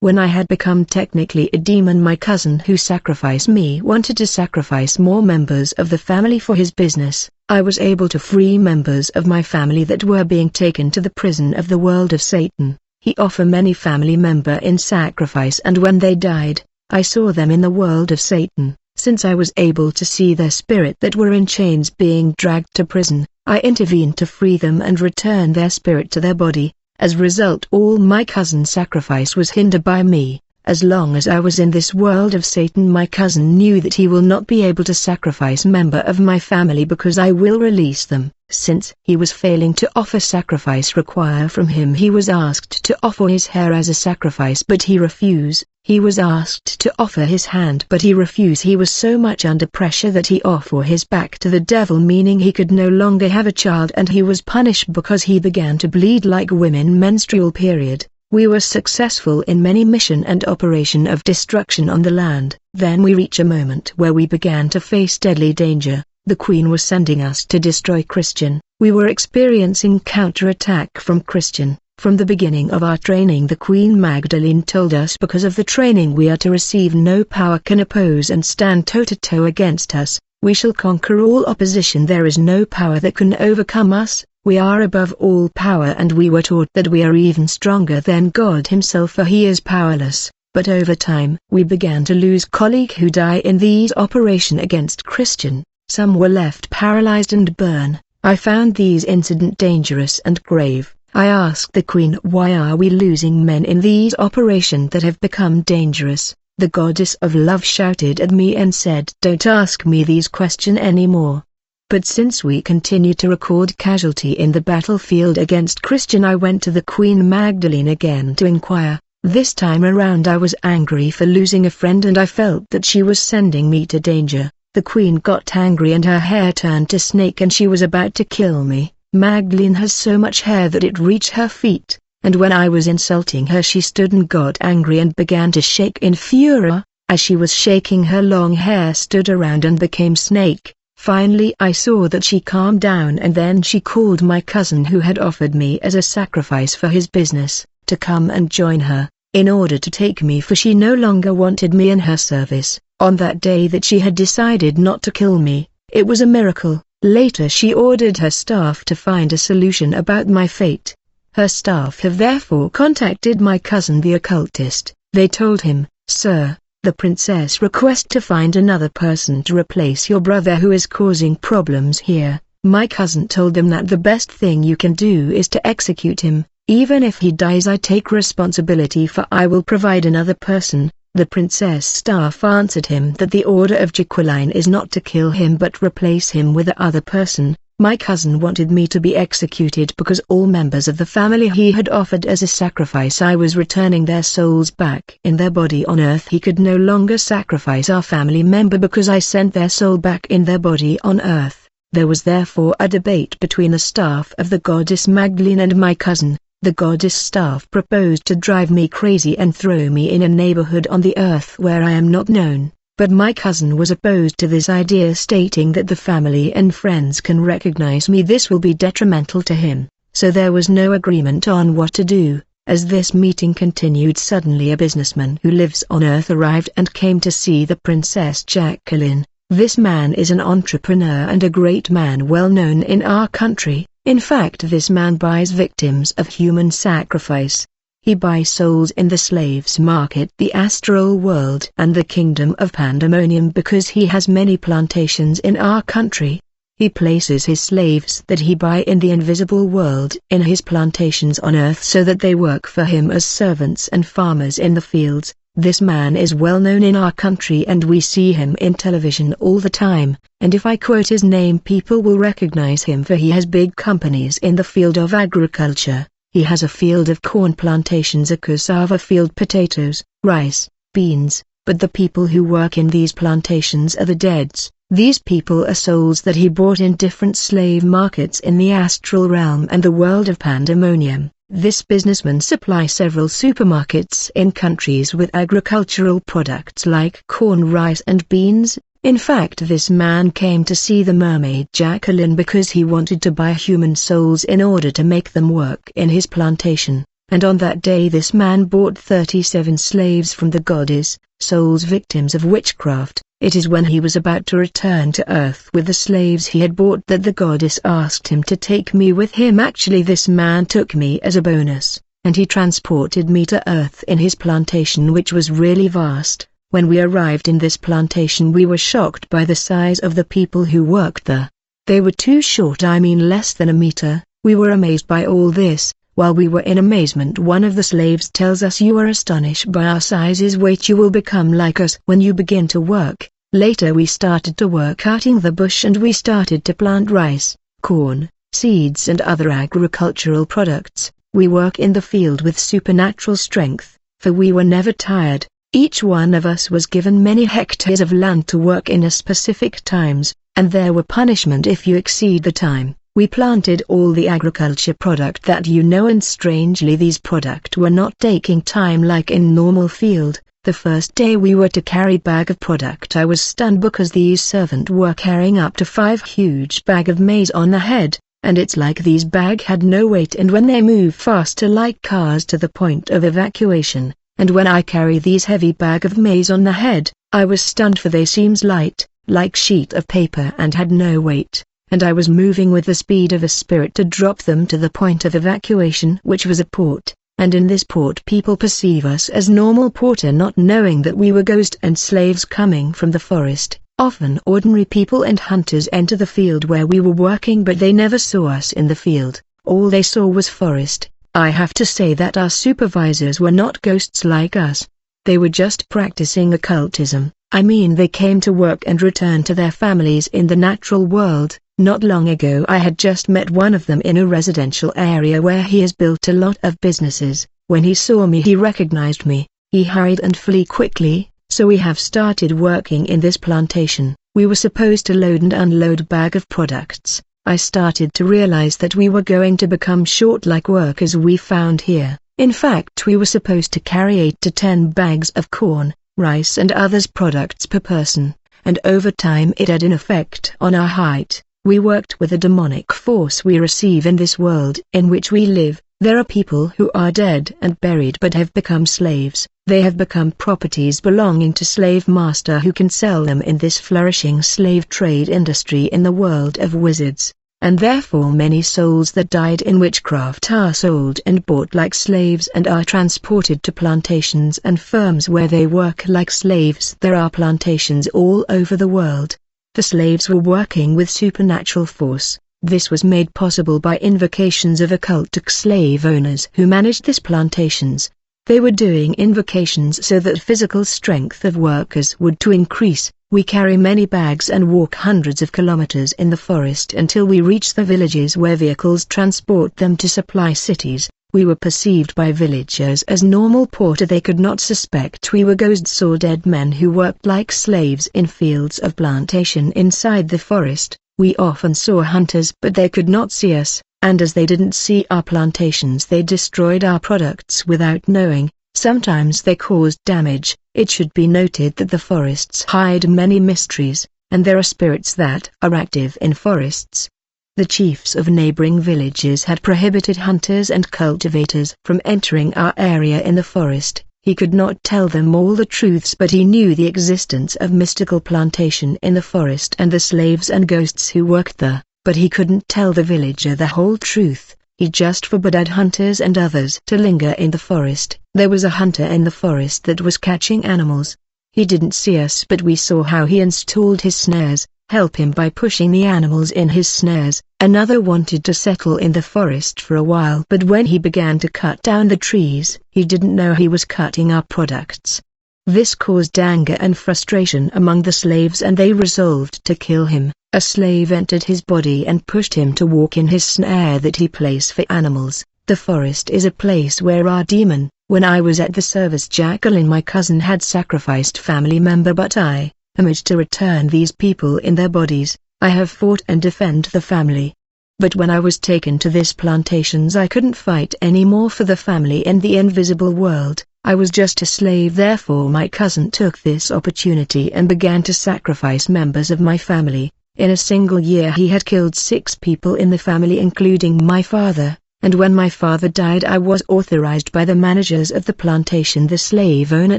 When I had become technically a demon, my cousin who sacrificed me wanted to sacrifice more members of the family for his business. I was able to free members of my family that were being taken to the prison of the world of Satan. He offered many family member in sacrifice, and when they died, I saw them in the world of Satan. Since I was able to see their spirit that were in chains being dragged to prison, I intervened to free them and return their spirit to their body. As a result, all my cousin's sacrifice was hindered by me. As long as I was in this world of Satan, my cousin knew that he will not be able to sacrifice member of my family because I will release them. Since he was failing to offer sacrifice required from him, he was asked to offer his hair as a sacrifice, but he refused. He was asked to offer his hand, but he refused. He was so much under pressure that he offered his back to the devil, meaning he could no longer have a child, and he was punished because he began to bleed like women menstrual period. We were successful in many mission and operation of destruction on the land. Then we reached a moment where we began to face deadly danger. The Queen was sending us to destroy Christian. We were experiencing counterattack from Christian. From the beginning of our training, the Queen Magdalene told us because of the training we are to receive, no power can oppose and stand toe-to-toe against us. We shall conquer all opposition. There is no power that can overcome us. We are above all power, and we were taught that we are even stronger than God himself, for he is powerless. But over time, we began to lose colleagues who die in these operation against Christian. Some were left paralyzed and burn. I found these incident dangerous and grave. I asked the Queen, why are we losing men in these operations that have become dangerous? The goddess of love shouted at me and said, don't ask me these questions anymore. But since we continue to record casualty in the battlefield against Christian, I went to the Queen Magdalene again to inquire. This time around I was angry for losing a friend, and I felt that she was sending me to danger. The Queen got angry and her hair turned to snake, and she was about to kill me. Magdalene has so much hair that it reached her feet, and when I was insulting her, she stood and got angry and began to shake in fury. As she was shaking, her long hair stood around and became snake. Finally I saw that she calmed down, and then she called my cousin, who had offered me as a sacrifice for his business, to come and join her, in order to take me, for she no longer wanted me in her service. On that day that she had decided not to kill me, it was a miracle. Later she ordered her staff to find a solution about my fate. Her staff have therefore contacted my cousin the occultist. They told him, sir, the princess requests to find another person to replace your brother who is causing problems here. My cousin told them that the best thing you can do is to execute him. Even if he dies, I take responsibility, for I will provide another person. The princess staff answered him that the order of Jacqueline is not to kill him but replace him with the other person. My cousin wanted me to be executed because all members of the family he had offered as a sacrifice, I was returning their souls back in their body on earth. He could no longer sacrifice our family member because I sent their soul back in their body on earth. There was therefore a debate between the staff of the goddess Magdalene and my cousin. The goddess staff proposed to drive me crazy and throw me in a neighborhood on the earth where I am not known, but my cousin was opposed to this idea, stating that the family and friends can recognize me. This will be detrimental to him, so there was no agreement on what to do. As this meeting continued, suddenly a businessman who lives on earth arrived and came to see the Princess Jacqueline. This man is an entrepreneur and a great man well known in our country. In fact, this man buys victims of human sacrifice. He buys souls in the slaves market, the astral world, and the kingdom of pandemonium, because he has many plantations in our country. He places his slaves that he buy in the invisible world in his plantations on earth, so that they work for him as servants and farmers in the fields. This man is well known in our country and we see him in television all the time, and if I quote his name, people will recognize him, for he has big companies in the field of agriculture. He has a field of corn plantations, a cassava field, potatoes, rice, beans, but the people who work in these plantations are the deads. These people are souls that he bought in different slave markets in the astral realm and the world of pandemonium. This businessman supplies several supermarkets in countries with agricultural products like corn, rice and beans. In fact, this man came to see the mermaid Jacqueline because he wanted to buy human souls in order to make them work in his plantation. and on that day this man bought 37 slaves from the goddess, souls victims of witchcraft. It is when he was about to return to Earth with the slaves he had bought that the goddess asked him to take me with him. Actually, this man took me as a bonus, and he transported me to Earth in his plantation, which was really vast. When we arrived in this plantation, we were shocked by the size of the people who worked there. They were too short, I mean less than a meter. We were amazed by all this. While we were in amazement, one of the slaves tells us, "You are astonished by our sizes. Wait, you will become like us when you begin to work." Later we started to work cutting the bush, and we started to plant rice, corn, seeds and other agricultural products. We work in the field with supernatural strength, for we were never tired. Each one of us was given many hectares of land to work in at specific times, and there were punishment if you exceed the time. We planted all the agriculture product that you know, and strangely these product were not taking time like in normal field. The first day we were to carry bag of product, I was stunned because these servant were carrying up to 5 huge bag of maize on the head, and it's like these bag had no weight, and when they move faster like cars to the point of evacuation. And when I carry these heavy bag of maize on the head, I was stunned, for they seems light, like sheet of paper, and had no weight, and I was moving with the speed of a spirit to drop them to the point of evacuation, which was a port. And in this port people perceive us as normal porter, not knowing that we were ghosts and slaves coming from the forest. Often ordinary people and hunters enter the field where we were working, but they never saw us in the field. All they saw was forest. I have to say that our supervisors were not ghosts like us. They were just practicing occultism. I mean, they came to work and returned to their families in the natural world. Not long ago I had just met one of them in a residential area where he has built a lot of businesses. When he saw me, he recognized me. He hurried and flee quickly, so we have started working in this plantation. We were supposed to load and unload bag of products. I started to realize that we were going to become short like workers we found here. In fact, we were supposed to carry 8 to 10 bags of corn, rice and others products per person, and over time it had an effect on our height. We worked with a demonic force we receive in this world in which we live. There are people who are dead and buried but have become slaves. They have become properties belonging to slave master who can sell them in this flourishing slave trade industry in the world of wizards. And therefore many souls that died in witchcraft are sold and bought like slaves and are transported to plantations and firms where they work like slaves. There are plantations all over the world. The slaves were working with supernatural force. This was made possible by invocations of occultic slave owners who managed these plantations. They were doing invocations so that physical strength of workers would to increase. We carry many bags and walk hundreds of kilometers in the forest until we reach the villages where vehicles transport them to supply cities. We were perceived by villagers as normal porter. They could not suspect we were ghosts or dead men who worked like slaves in fields of plantation inside the forest. We often saw hunters, but they could not see us, and as they didn't see our plantations, they destroyed our products without knowing. Sometimes they caused damage. It should be noted that the forests hide many mysteries, and there are spirits that are active in forests. The chiefs of neighboring villages had prohibited hunters and cultivators from entering our area in the forest. He could not tell them all the truths, but he knew the existence of mystical plantation in the forest and the slaves and ghosts who worked there, but he couldn't tell the villager the whole truth. He just forbade hunters and others to linger in the forest. There was a hunter in the forest that was catching animals. He didn't see us, but we saw how he installed his snares. Help him by pushing the animals in his snares. Another wanted to settle in the forest for a while, but when he began to cut down the trees, he didn't know he was cutting our products. This caused anger and frustration among the slaves, and they resolved to kill him. A slave entered his body and pushed him to walk in his snare that he placed for animals. The forest is a place where our demon. When I was at the service, Jacqueline, my cousin, had sacrificed family member, but I managed to return these people in their bodies. I have fought and defend the family. But when I was taken to this plantations, I couldn't fight anymore for the family in the invisible world. I was just a slave. Therefore my cousin took this opportunity and began to sacrifice members of my family. In a single year he had killed 6 people in the family, including my father, and when my father died I was authorized by the managers of the plantation, the slave owner,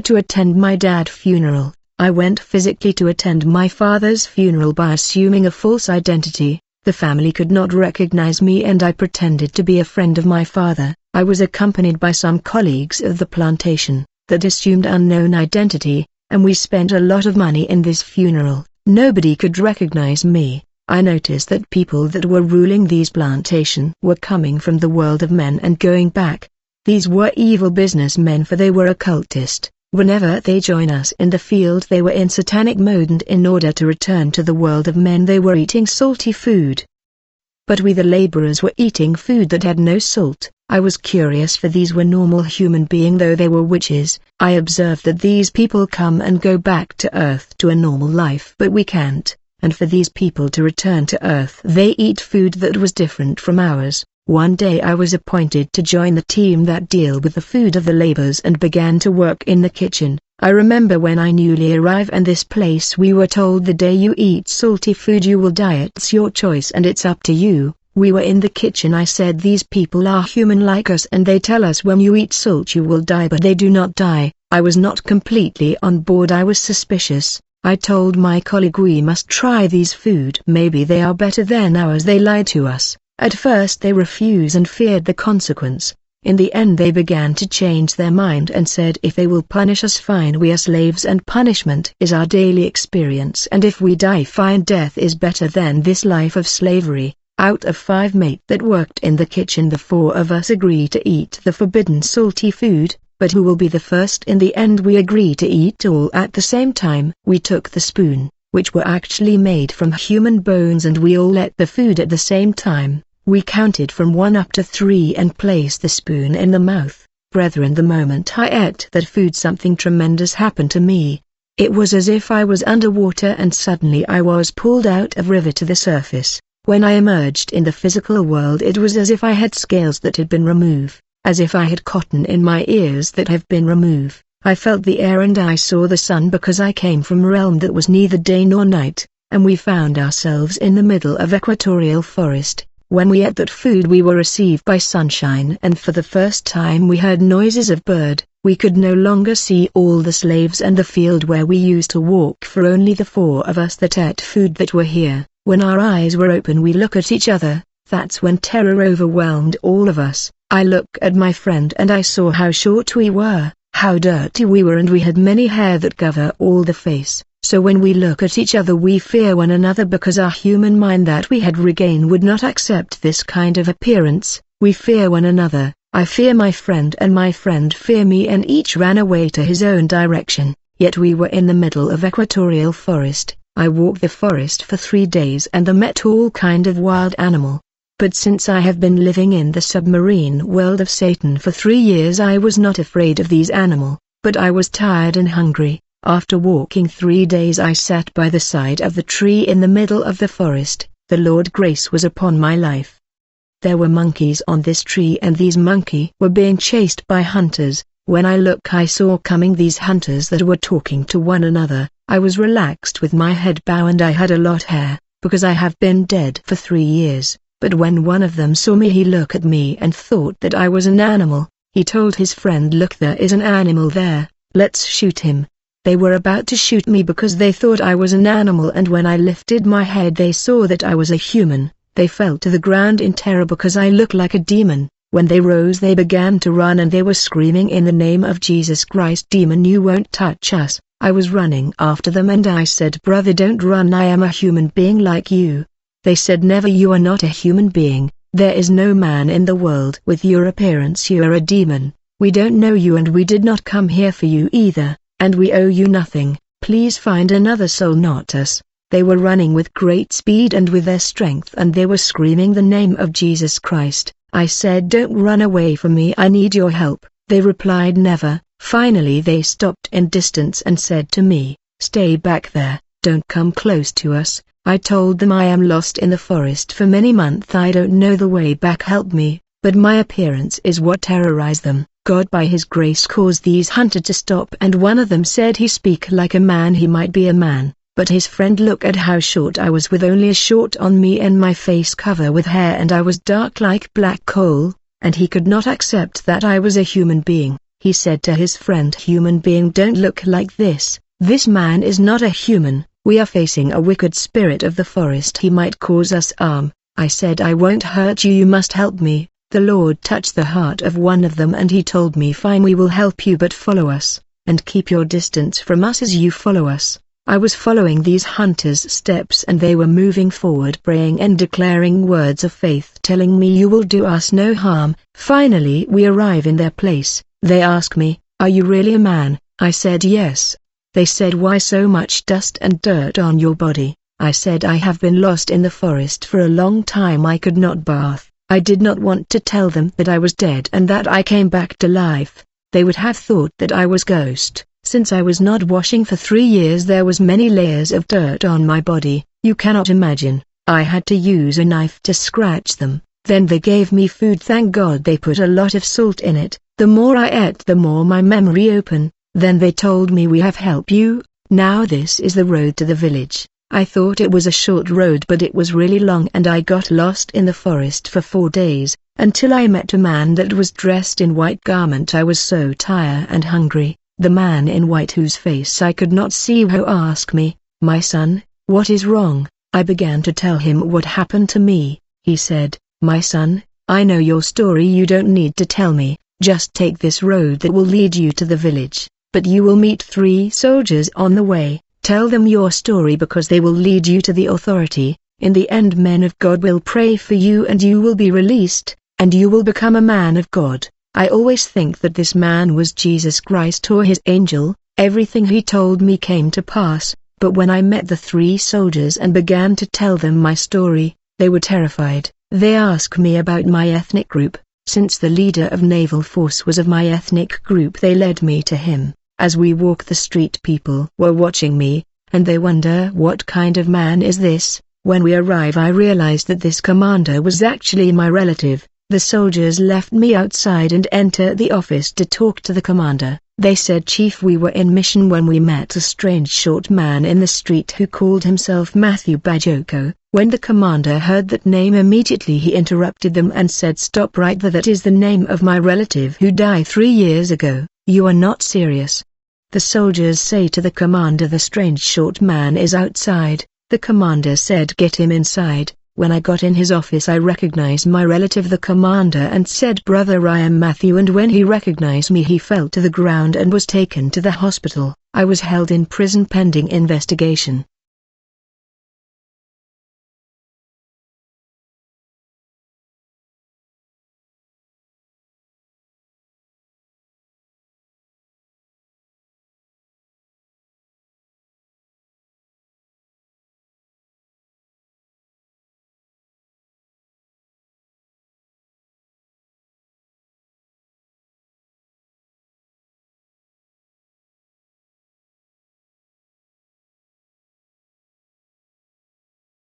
to attend my dad's funeral. I went physically to attend my father's funeral by assuming a false identity. The family could not recognize me and I pretended to be a friend of my father. I was accompanied by some colleagues of the plantation, that assumed unknown identity, and we spent a lot of money in this funeral. Nobody could recognize me. I noticed that people that were ruling these plantations were coming from the world of men and going back. These were evil businessmen, for they were occultist. Whenever they join us in the field they were in satanic mode, and in order to return to the world of men they were eating salty food. But we the laborers were eating food that had no salt. I was curious, for these were normal human beings though they were witches. I observed that these people come and go back to earth to a normal life, but we can't, and for these people to return to earth they eat food that was different from ours. One day I was appointed to join the team that deal with the food of the laborers and began to work in the kitchen. I remember when I newly arrived in this place we were told the day you eat salty food you will die. It's your choice and it's up to you. We were in the kitchen. I said these people are human like us and they tell us when you eat salt you will die, but they do not die. I was not completely on board. I was suspicious. I told my colleague we must try these food. Maybe they are better than ours. They lied to us. At first they refused and feared the consequence. In the end they began to change their mind and said if they will punish us fine, we are slaves and punishment is our daily experience, and if we die fine, death is better than this life of slavery. Out of 5 mates that worked in the kitchen the 4 of us agreed to eat the forbidden salty food, but who will be the first? In the end we agreed to eat all at the same time. We took the spoon, which were actually made from human bones, and we all ate the food at the same time. We counted from 1 up to 3 and placed the spoon in the mouth. Brethren, the moment I ate that food something tremendous happened to me. It was as if I was underwater and suddenly I was pulled out of river to the surface. When I emerged in the physical world it was as if I had scales that had been removed, as if I had cotton in my ears that have been removed. I felt the air and I saw the sun, because I came from a realm that was neither day nor night, and we found ourselves in the middle of equatorial forest. When we ate that food we were received by sunshine, and for the first time we heard noises of bird. We could no longer see all the slaves and the field where we used to walk, for only the 4 of us that ate food that were here. When our eyes were open we looked at each other. That's when terror overwhelmed all of us. I looked at my friend and I saw how short we were, how dirty we were, and we had many hair that cover all the face. So when we look at each other we fear one another, because our human mind that we had regained would not accept this kind of appearance. We fear one another. I fear my friend and my friend fear me, and each ran away to his own direction. Yet we were in the middle of equatorial forest. I walked the forest for 3 days and I met all kind of wild animal. But since I have been living in the submarine world of Satan for 3 years I was not afraid of these animal, but I was tired and hungry. After walking 3 days I sat by the side of the tree in the middle of the forest. The Lord's grace was upon my life. There were monkeys on this tree and these monkeys were being chased by hunters. When I looked I saw coming these hunters that were talking to one another. I was relaxed with my head bowed and I had a lot hair, because I have been dead for 3 years. But when one of them saw me he looked at me and thought that I was an animal. He told his friend, look, there is an animal there, let's shoot him. They were about to shoot me because they thought I was an animal, and when I lifted my head they saw that I was a human. They fell to the ground in terror because I looked like a demon. When they rose they began to run and they were screaming, in the name of Jesus Christ, demon, you won't touch us. I was running after them and I said, brother, don't run, I am a human being like you. They said, never, you are not a human being. There is no man in the world with your appearance, you are a demon. We don't know you and we did not come here for you either. And we owe you nothing. Please find another soul, not us. They were running with great speed and with their strength, and they were screaming the name of Jesus Christ. I said, don't run away from me, I need your help. They replied, never. Finally they stopped in distance and said to me, stay back there, don't come close to us. I told them I am lost in the forest for many months, I don't know the way back, help me. But my appearance is what terrorized them. God by his grace caused these hunters to stop, and one of them said he speak like a man, he might be a man, but his friend look at how short I was, with only a short on me and my face covered with hair, and I was dark like black coal. and he could not accept that I was a human being. He said to his friend, "Human being, don't look like this. This man is not a human. We are facing a wicked spirit of the forest. He might cause us harm." I said, "I won't hurt you, you must help me." The Lord touched the heart of one of them and he told me, "Fine, we will help you, but follow us, and keep your distance from us as you follow us." I was following these hunters' steps and they were moving forward, praying and declaring words of faith, telling me, "You will do us no harm." Finally we arrive in their place. They ask me, "Are you really a man?" I said, "Yes." They said, "Why so much dust and dirt on your body?" I said, "I have been lost in the forest for a long time. I could not bath." I did not want to tell them that I was dead and that I came back to life. They would have thought that I was ghost. Since I was not washing for 3 years, there was many layers of dirt on my body. You cannot imagine. I had to use a knife to scratch them. Then they gave me food. Thank God they put a lot of salt in it. The more I ate, the more my memory opened. Then they told me, "We have helped you. Now this is the road to the village." I thought it was a short road, but it was really long, and I got lost in the forest for 4 days, until I met a man that was dressed in white garment. I was so tired and hungry. The man in white, whose face I could not see, who asked me, "My son, what is wrong?" I began to tell him what happened to me. He said, "My son, I know your story. You don't need to tell me. Just take this road that will lead you to the village, but you will meet 3 soldiers on the way. Tell them your story because they will lead you to the authority. In the end, men of God will pray for you and you will be released, and you will become a man of God." I always think that this man was Jesus Christ or his angel. Everything he told me came to pass, but when I met the 3 soldiers and began to tell them my story, they were terrified. They asked me about my ethnic group. Since the leader of naval force was of my ethnic group, they led me to him. As we walked the street, people were watching me, and they wonder, "What kind of man is this?" When we arrive, I realized that this commander was actually my relative. The soldiers left me outside and entered the office to talk to the commander. They said, "Chief, we were in mission when we met a strange short man in the street who called himself Matthew Bajoko." When the commander heard that name, immediately he interrupted them and said, "Stop right there, that is the name of my relative who died 3 years ago. You are not serious." The soldiers say to the commander, "The strange short man is outside." The commander said, "Get him inside." When I got in his office, I recognized my relative, the commander, and said, "Brother, I am Matthew," and when he recognized me, he fell to the ground and was taken to the hospital. I was held in prison pending investigation.